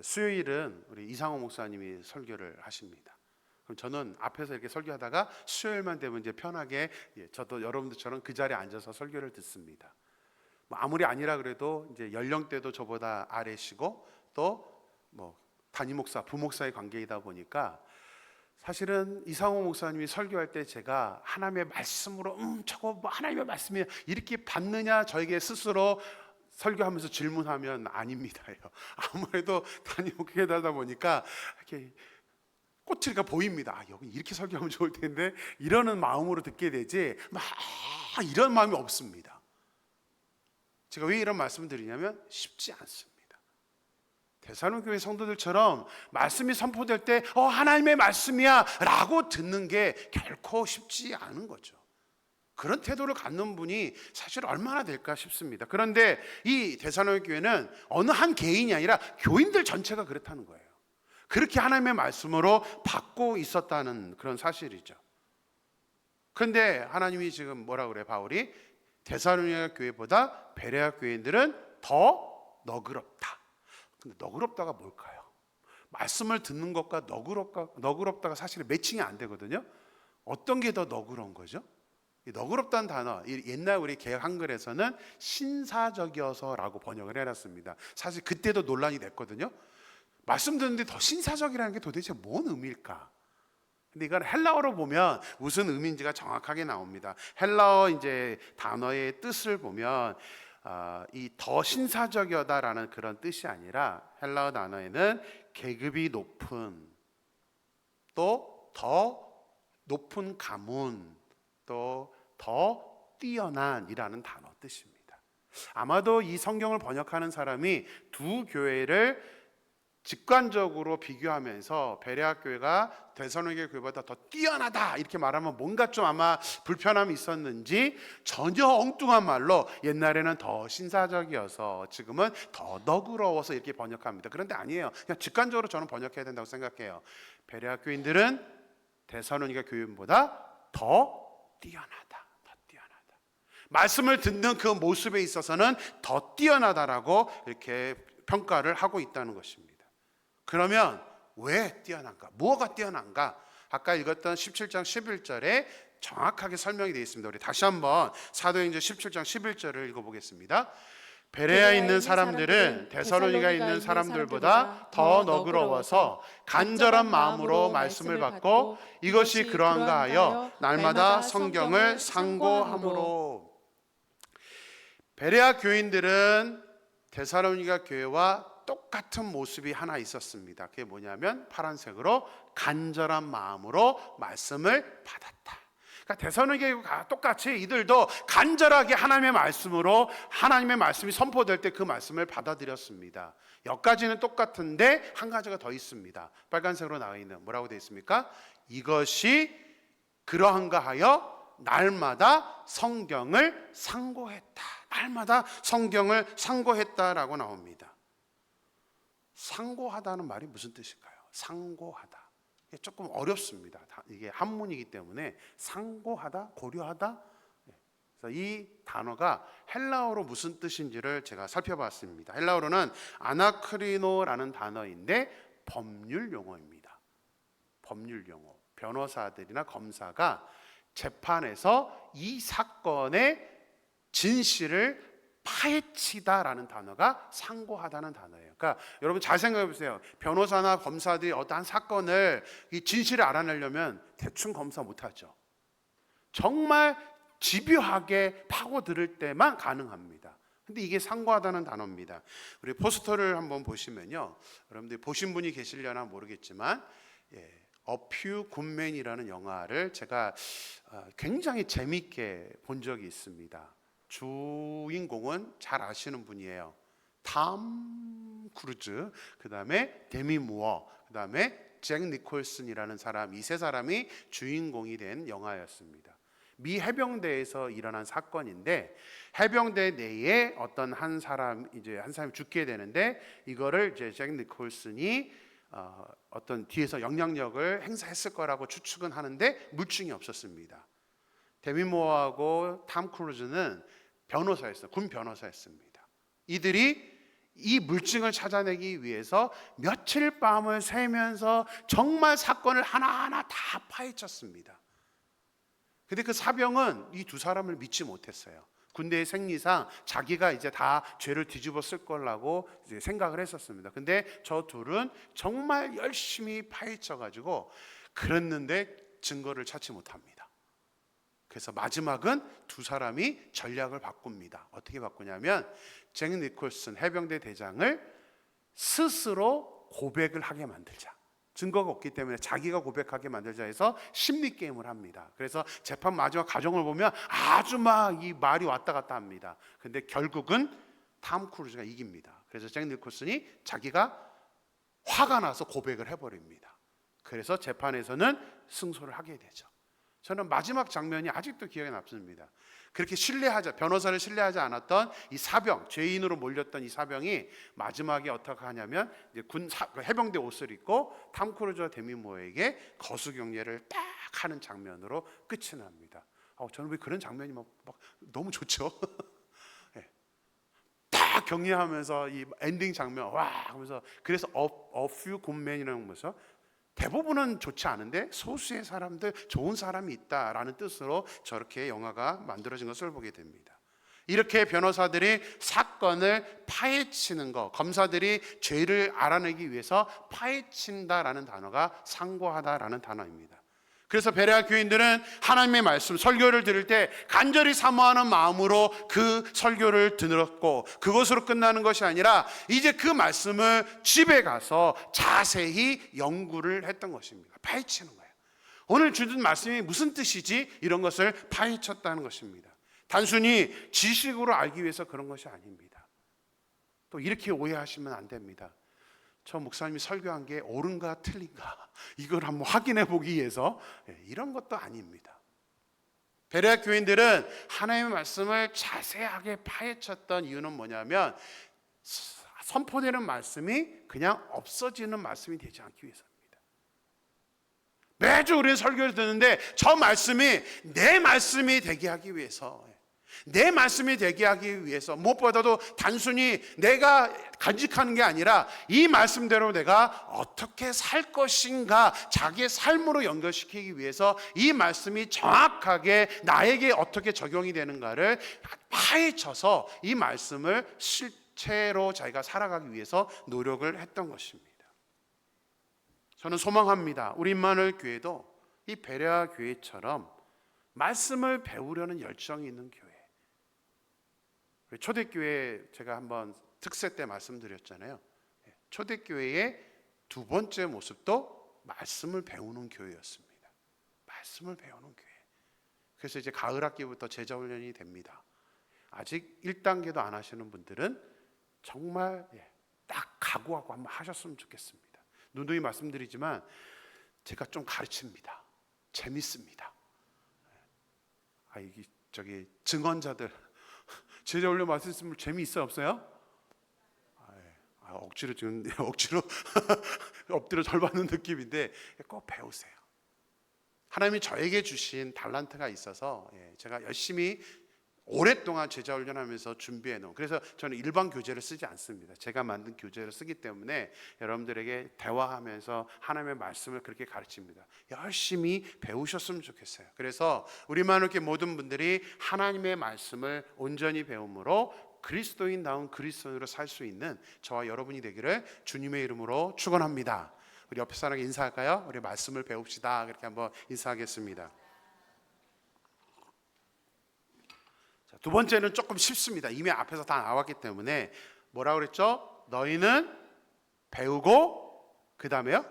수요일은 우리 이상호 목사님이 설교를 하십니다. 그럼 저는 앞에서 이렇게 설교하다가 수요일만 되면 이제 편하게 저도 여러분들처럼 그 자리에 앉아서 설교를 듣습니다. 아무리 아니라 그래도 이제 연령대도 저보다 아래시고 또 담임 목사, 부목사의 관계이다 보니까 사실은 이상호 목사님이 설교할 때 제가 하나님의 말씀으로 저거 하나님의 말씀이야 이렇게 받느냐 저에게 스스로 설교하면서 질문하면 아닙니다요. 아무래도 담임 목회자다 보니까 이렇게 꼬투리가 보입니다. 여기 이렇게 설교하면 좋을 텐데 이러는 마음으로 듣게 되지 막 이런 마음이 없습니다. 제가 왜 이런 말씀을 드리냐면 쉽지 않습니다. 데살로니가 교회 성도들처럼 말씀이 선포될 때 하나님의 말씀이야 라고 듣는 게 결코 쉽지 않은 거죠. 그런 태도를 갖는 분이 사실 얼마나 될까 싶습니다. 그런데 이 데살로니가 교회는 어느 한 개인이 아니라 교인들 전체가 그렇다는 거예요. 그렇게 하나님의 말씀으로 받고 있었다는 그런 사실이죠. 그런데 하나님이 지금 뭐라고 그래? 바울이 데살로니가 교회보다 베레아 교인들은 더 너그럽다. 근데 너그럽다가 뭘까요? 말씀을 듣는 것과 너그럽다가 사실 매칭이 안 되거든요. 어떤 게 더 너그러운 거죠? 이 너그럽다는 단어, 옛날 우리 개역 한글에서는 신사적이어서라고 번역을 해놨습니다. 사실 그때도 논란이 됐거든요. 말씀 듣는데 더 신사적이라는 게 도대체 뭔 의미일까? 근데 이건 헬라어로 보면 무슨 의미인지가 정확하게 나옵니다. 헬라어 이제 단어의 뜻을 보면 이 더 신사적이다라는 그런 뜻이 아니라 헬라어 단어에는 계급이 높은, 또 더 높은 가문, 또 더 뛰어난이라는 단어 뜻입니다. 아마도 이 성경을 번역하는 사람이 두 교회를 직관적으로 비교하면서 베레아 교회가 데살로니가 교회보다 더 뛰어나다 이렇게 말하면 뭔가 좀 아마 불편함이 있었는지 전혀 엉뚱한 말로 옛날에는 더 신사적이어서 지금은 더 너그러워서 이렇게 번역합니다. 그런데 아니에요. 그냥 직관적으로 저는 번역해야 된다고 생각해요. 베레아 교인들은 데살로니가 교인보다 더 뛰어나다. 말씀을 듣는 그 모습에 있어서는 더 뛰어나다라고 이렇게 평가를 하고 있다는 것입니다. 그러면 왜 뛰어난가? 뭐가 뛰어난가? 아까 읽었던 17장 11절에 정확하게 설명이 되어 있습니다. 우리 다시 한번 사도행전 17장 11절을 읽어보겠습니다. 베레아에 있는 사람들은 데살로니가에 있는 사람들보다 더 너그러워서 간절한 마음으로 말씀을 받고 이것이 그러한가 하여 날마다 성경을 상고함으로. 베레아 교인들은 데살로니가 교회와 똑같은 모습이 하나 있었습니다. 그게 뭐냐면 파란색으로 간절한 마음으로 말씀을 받았다. 그러니까 데살로니가가 똑같이 이들도 간절하게 하나님의 말씀으로 하나님의 말씀이 선포될 때 그 말씀을 받아들였습니다. 여기까지는 똑같은데 한 가지가 더 있습니다. 빨간색으로 나와 있는 뭐라고 되어 있습니까? 이것이 그러한가 하여 날마다 성경을 상고했다. 날마다 성경을 상고했다라고 나옵니다. 상고하다는 말이 무슨 뜻일까요? 상고하다. 이게 조금 어렵습니다. 이게 한문이기 때문에 상고하다, 고려하다. 그래서 이 단어가 헬라어로 무슨 뜻인지를 제가 살펴봤습니다. 헬라어로는 아나크리노라는 단어인데 법률 용어입니다. 법률 용어. 변호사들이나 검사가 재판에서 이 사건의 진실을 파헤치다라는 단어가 상고하다는 단어예요. 그러니까 여러분 잘 생각해 보세요. 변호사나 검사들이 어떠한 사건을 이 진실을 알아내려면 대충 검사 못하죠. 정말 집요하게 파고들 때만 가능합니다. 근데 이게 상고하다는 단어입니다. 우리 포스터를 한번 보시면요, 여러분들 보신 분이 계시려나 모르겠지만 A Few Good Men이라는 영화를 제가 굉장히 재밌게 본 적이 있습니다. 주인공은 잘 아시는 분이에요. 톰 크루즈, 그 다음에 데미 무어, 그 다음에 잭 니콜슨이라는 사람, 이 세 사람이 주인공이 된 영화였습니다. 미 해병대에서 일어난 사건인데, 해병대 내에 어떤 한 사람이 죽게 되는데, 이거를 이제 잭 니콜슨이 어떤 뒤에서 영향력을 행사했을 거라고 추측은 하는데 물증이 없었습니다. 데미 무어하고 톰 크루즈는 변호사였어요. 군 변호사였습니다. 이들이 이 물증을 찾아내기 위해서 며칠 밤을 새면서 정말 사건을 하나하나 다 파헤쳤습니다. 근데 그 사병은 이 두 사람을 믿지 못했어요. 군대의 생리상 자기가 이제 다 죄를 뒤집어 쓸 거라고 이제 생각을 했었습니다. 근데 저 둘은 정말 열심히 파헤쳐 가지고 그랬는데 증거를 찾지 못합니다. 그래서 마지막은 두 사람이 전략을 바꿉니다. 어떻게 바꾸냐면 잭 니콜슨 해병대 대장을 스스로 고백을 하게 만들자. 증거가 없기 때문에 자기가 고백하게 만들자 해서 심리 게임을 합니다. 그래서 재판 마지막 과정을 보면 아주 막 이 말이 왔다 갔다 합니다. 근데 결국은 톰 크루즈가 이깁니다. 그래서 잭 니콜슨이 자기가 화가 나서 고백을 해버립니다. 그래서 재판에서는 승소를 하게 되죠. 저는 마지막 장면이 아직도 기억에 남습니다. 그렇게 변호사를 신뢰하지 않았던 이 사병, 죄인으로 몰렸던 이 사병이 마지막에 어떻게 하냐면 이제 해병대 옷을 입고 톰 크루즈와 데미 무어에게 거수 경례를 딱 하는 장면으로 끝이 납니다. 저는 왜 그런 장면이 막 너무 좋죠. 네. 딱 경례하면서 이 엔딩 장면 와 하면서, 그래서 A Few Good Men이라는 것은 대부분은 좋지 않은데 소수의 사람들, 좋은 사람이 있다라는 뜻으로 저렇게 영화가 만들어진 것을 보게 됩니다. 이렇게 변호사들이 사건을 파헤치는 것, 검사들이 죄를 알아내기 위해서 파헤친다라는 단어가 상고하다라는 단어입니다. 그래서 베레아 교인들은 하나님의 말씀, 설교를 들을 때 간절히 사모하는 마음으로 그 설교를 들었고, 그것으로 끝나는 것이 아니라 이제 그 말씀을 집에 가서 자세히 연구를 했던 것입니다. 파헤치는 거예요. 오늘 주는 말씀이 무슨 뜻이지? 이런 것을 파헤쳤다는 것입니다. 단순히 지식으로 알기 위해서 그런 것이 아닙니다. 또 이렇게 오해하시면 안 됩니다. 저 목사님이 설교한 게 옳은가 틀린가 이걸 한번 확인해 보기 위해서, 이런 것도 아닙니다. 베레아 교인들은 하나님의 말씀을 자세하게 파헤쳤던 이유는 뭐냐면 선포되는 말씀이 그냥 없어지는 말씀이 되지 않기 위해서입니다. 매주 우리는 설교를 듣는데 저 말씀이 내 말씀이 되게 하기 위해서, 내 말씀이 되게 하기 위해서, 무엇보다도 단순히 내가 간직하는 게 아니라 이 말씀대로 내가 어떻게 살 것인가 자기의 삶으로 연결시키기 위해서 이 말씀이 정확하게 나에게 어떻게 적용이 되는가를 파헤쳐서 이 말씀을 실체로 자기가 살아가기 위해서 노력을 했던 것입니다. 저는 소망합니다. 우리 임마누엘 교회도 이 베레아 교회처럼 말씀을 배우려는 열정이 있는 교회. 초대교회 제가 한번 특세 때 말씀드렸잖아요. 초대교회의 두 번째 모습도 말씀을 배우는 교회였습니다. 말씀을 배우는 교회. 그래서 이제 가을 학기부터 제자 훈련이 됩니다. 아직 1단계도 안 하시는 분들은 정말 딱 각오하고 한번 하셨으면 좋겠습니다. 누누이 말씀드리지만 제가 좀 가르칩니다. 재밌습니다. 증언자들 제자 훈련 말씀 재미있어요, 없어요? 억지로 지금 억지로 엎드려 절 받는 느낌인데 꼭 배우세요. 하나님이 저에게 주신 달란트가 있어서 제가 열심히 오랫동안 제자 훈련하면서 준비해 놓은, 그래서 저는 일반 교재를 쓰지 않습니다. 제가 만든 교재를 쓰기 때문에 여러분들에게 대화하면서 하나님의 말씀을 그렇게 가르칩니다. 열심히 배우셨으면 좋겠어요. 그래서 우리 마누께 모든 분들이 하나님의 말씀을 온전히 배움으로 그리스도인다운 그리스도인으로 살 수 있는 저와 여러분이 되기를 주님의 이름으로 축원합니다. 우리 옆에 사람에게 인사할까요? 우리 말씀을 배웁시다. 그렇게 한번 인사하겠습니다. 두 번째는 조금 쉽습니다. 이미 앞에서 다 나왔기 때문에 뭐라고 그랬죠? 너희는 배우고 그 다음에요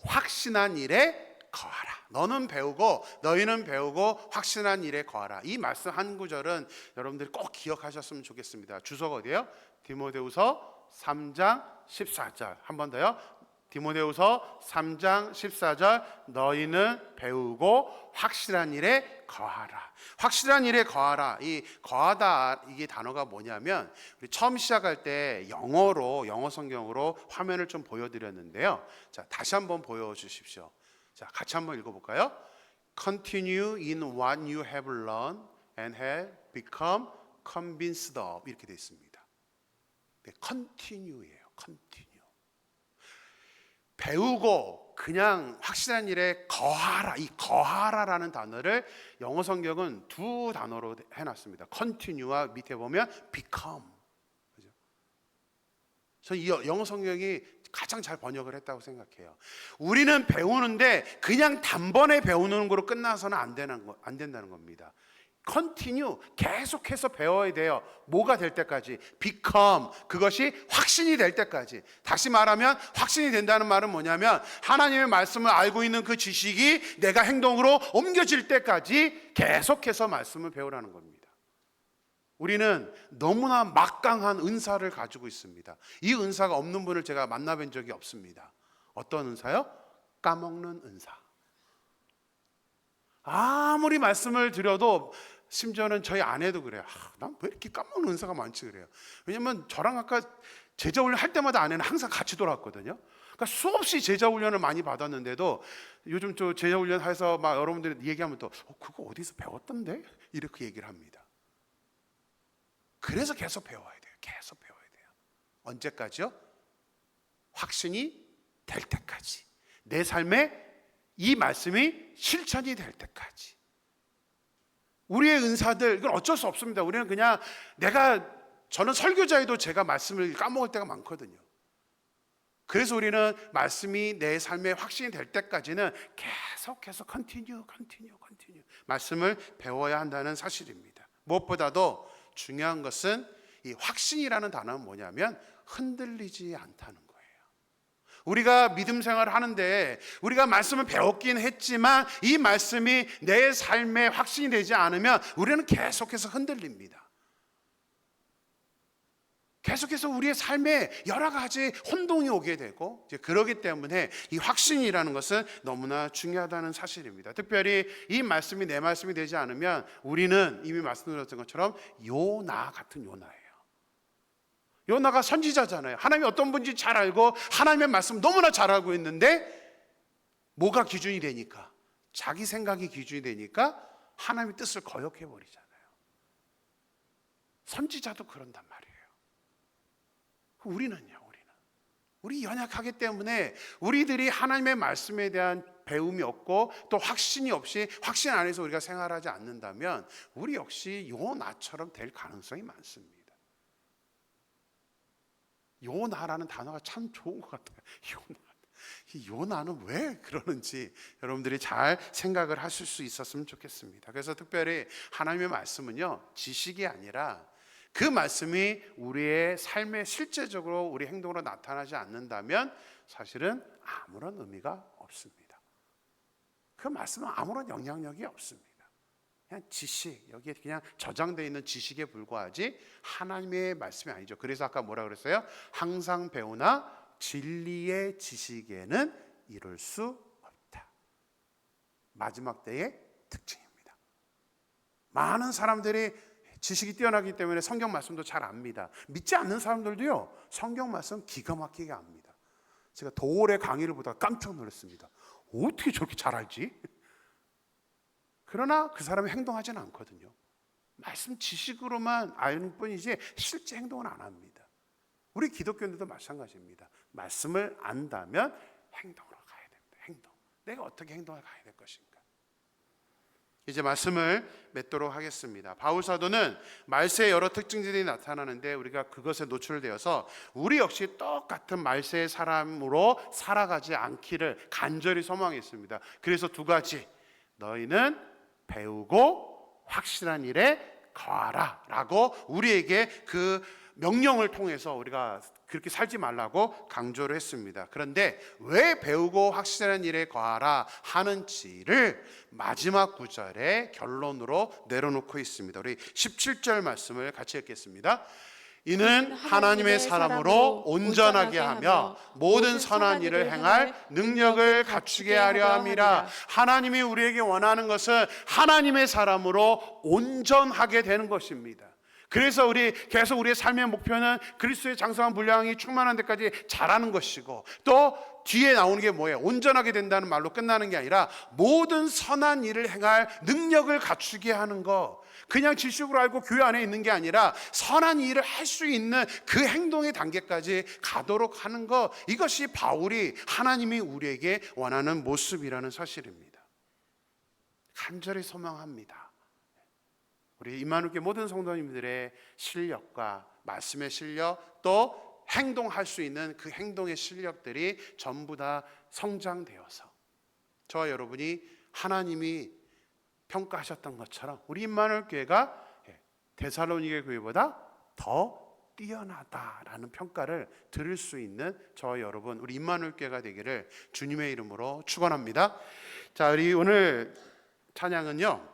확신한 일에 거하라. 너는 배우고 너희는 배우고 확신한 일에 거하라. 이 말씀 한 구절은 여러분들이 꼭 기억하셨으면 좋겠습니다. 주소가 어디예요? 디모데후서 3장 14절. 한 번 더요. 디모데후서 3장 14절. 너희는 배우고 확실한 일에 거하라. 확실한 일에 거하라. 이 거하다, 이게 단어가 뭐냐면 우리 처음 시작할 때 영어 성경으로 화면을 좀 보여드렸는데요. 자, 다시 한번 보여주십시오. 자, 같이 한번 읽어볼까요? Continue in what you have learned and have become convinced of, 이렇게 되어 있습니다. 네, continue예요. continue. 배우고 그냥 확실한 일에 거하라. 이 거하라라는 단어를 영어 성경은 두 단어로 해놨습니다. continue와 밑에 보면 become. 그죠? 저는 이 영어 성경이 가장 잘 번역을 했다고 생각해요. 우리는 배우는데 그냥 단번에 배우는 거로 끝나서는 안 된다는 겁니다. continue, 계속해서 배워야 돼요. 뭐가 될 때까지? become, 그것이 확신이 될 때까지. 다시 말하면 확신이 된다는 말은 뭐냐면 하나님의 말씀을 알고 있는 그 지식이 내가 행동으로 옮겨질 때까지 계속해서 말씀을 배우라는 겁니다. 우리는 너무나 막강한 은사를 가지고 있습니다. 이 은사가 없는 분을 제가 만나뵌 적이 없습니다. 어떤 은사요? 까먹는 은사. 아무리 말씀을 드려도, 심지어는 저희 아내도 그래요. 난 왜 이렇게 까먹는 은사가 많지 그래요. 왜냐면 저랑 아까 제자 훈련 할 때마다 아내는 항상 같이 돌아왔거든요. 그러니까 수없이 제자 훈련을 많이 받았는데도 요즘 저 제자 훈련 해서 막 여러분들이 얘기하면 또 그거 어디서 배웠던데? 이렇게 얘기를 합니다. 그래서 계속 배워야 돼요. 계속 배워야 돼요. 언제까지요? 확신이 될 때까지. 내 삶에 이 말씀이 실천이 될 때까지. 우리의 은사들, 이건 어쩔 수 없습니다. 우리는 그냥 저는 설교자에도 제가 말씀을 까먹을 때가 많거든요. 그래서 우리는 말씀이 내 삶에 확신이 될 때까지는 계속해서 continue 말씀을 배워야 한다는 사실입니다. 무엇보다도 중요한 것은 이 확신이라는 단어는 뭐냐면 흔들리지 않다는 거예요. 우리가 믿음 생활을 하는데 우리가 말씀을 배웠긴 했지만 이 말씀이 내 삶에 확신이 되지 않으면 우리는 계속해서 흔들립니다. 계속해서 우리의 삶에 여러 가지 혼동이 오게 되고, 그러기 때문에 이 확신이라는 것은 너무나 중요하다는 사실입니다. 특별히 이 말씀이 내 말씀이 되지 않으면 우리는 이미 말씀드렸던 것처럼 요나 같은 요나예요. 요나가 선지자잖아요. 하나님이 어떤 분인지 잘 알고 하나님의 말씀 너무나 잘 알고 있는데 뭐가 기준이 되니까, 자기 생각이 기준이 되니까 하나님의 뜻을 거역해버리잖아요. 선지자도 그런단 말이에요. 우리는요, 우리 연약하기 때문에 우리들이 하나님의 말씀에 대한 배움이 없고 또 확신이 없이, 확신 안에서 우리가 생활하지 않는다면 우리 역시 요나처럼 될 가능성이 많습니다. 요나라는 단어가 참 좋은 것 같아요. 이 요나는 왜 그러는지 여러분들이 잘 생각을 하실 수 있었으면 좋겠습니다. 그래서 특별히 하나님의 말씀은요, 지식이 아니라 그 말씀이 우리의 삶에 실제적으로 우리 행동으로 나타나지 않는다면 사실은 아무런 의미가 없습니다. 그 말씀은 아무런 영향력이 없습니다. 그냥 지식, 여기에 그냥 저장되어 있는 지식에 불과하지 하나님의 말씀이 아니죠. 그래서 아까 뭐라 그랬어요? 항상 배우나 진리의 지식에는 이룰 수 없다. 마지막 때의 특징입니다. 많은 사람들이 지식이 뛰어나기 때문에 성경 말씀도 잘 압니다. 믿지 않는 사람들도요, 성경 말씀 기가 막히게 압니다. 제가 도올의 강의를 보다가 깜짝 놀랐습니다. 어떻게 저렇게 잘 알지? 그러나 그 사람이 행동하지는 않거든요. 말씀 지식으로만 아는 뿐이지 실제 행동은 안 합니다. 우리 기독교인들도 마찬가지입니다. 말씀을 안다면 행동으로 가야 됩니다. 행동. 내가 어떻게 행동을 가야 될 것인가. 이제 말씀을 맺도록 하겠습니다. 바울 사도는 말세의 여러 특징들이 나타나는데 우리가 그것에 노출되어서 우리 역시 똑같은 말세의 사람으로 살아가지 않기를 간절히 소망했습니다. 그래서 두 가지, 너희는 배우고 확실한 일에 거하라 라고 우리에게 그 명령을 통해서 우리가 그렇게 살지 말라고 강조를 했습니다. 그런데 왜 배우고 확실한 일에 거하라 하는지를 마지막 구절에 결론으로 내려놓고 있습니다. 우리 17절 말씀을 같이 읽겠습니다. 이는 하나님의 사람으로 온전하게 하며 모든 선한 일을 행할 능력을 갖추게 하려 함이라. 하나님이 우리에게 원하는 것은 하나님의 사람으로 온전하게 되는 것입니다. 그래서 계속 우리의 삶의 목표는 그리스도의 장성한 분량이 충만한 데까지 자라는 것이고, 또 뒤에 나오는 게 뭐예요? 온전하게 된다는 말로 끝나는 게 아니라 모든 선한 일을 행할 능력을 갖추게 하는 것. 그냥 지식으로 알고 교회 안에 있는 게 아니라 선한 일을 할 수 있는 그 행동의 단계까지 가도록 하는 것. 이것이 바울이 하나님이 우리에게 원하는 모습이라는 사실입니다. 간절히 소망합니다. 우리 임마누엘교회 모든 성도님들의 실력과 말씀의 실력, 또 행동할 수 있는 그 행동의 실력들이 전부 다 성장되어서 저와 여러분이 하나님이 평가하셨던 것처럼 우리 임마누엘교회가 데살로니게 교회보다 더 뛰어나다라는 평가를 들을 수 있는 저와 여러분, 우리 임마누엘교회가 되기를 주님의 이름으로 축원합니다. 자, 우리 오늘 찬양은요,